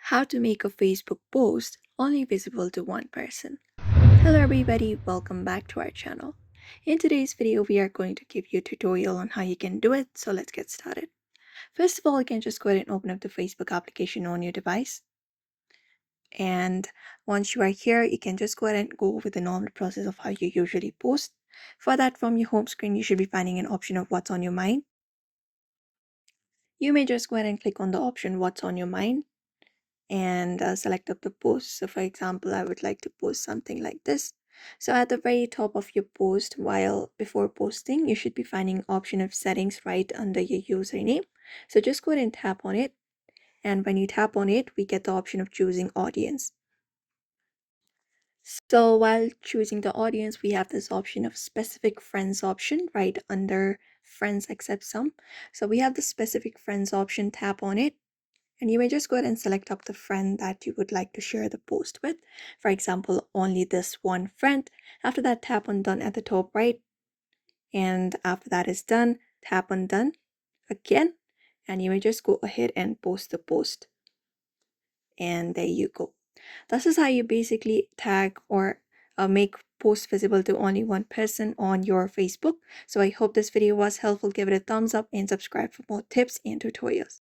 How to make a Facebook post only visible to one person. Hello everybody, welcome back to our channel. In today's video, we are going to give you a tutorial on how you can do it, so let's get started. First of all, you can just go ahead and open up the Facebook application on your device. And once you are here, you can just go ahead and go over the normal process of how you usually post. For that, from your home screen, you should be finding an option of what's on your mind. You may just go ahead and click on the option what's on your mind and select up the post. So for example, I would like to post something like this. So at the very top of your post, while before posting, you should be finding option of settings right under your username. So just go ahead and tap on it. And when you tap on it, we get the option of choosing audience. So while choosing the audience, we have this option of specific friends option right under friends except some. So we have the specific friends option, tap on it. And you may just go ahead and select up the friend that you would like to share the post with. For example, only this one friend. After that, tap on done at the top right. And after that is done, tap on done again. And you may just go ahead and post the post. And there you go. This is how you basically tag or make posts visible to only one person on your Facebook. So I hope this video was helpful. Give it a thumbs up and subscribe for more tips and tutorials.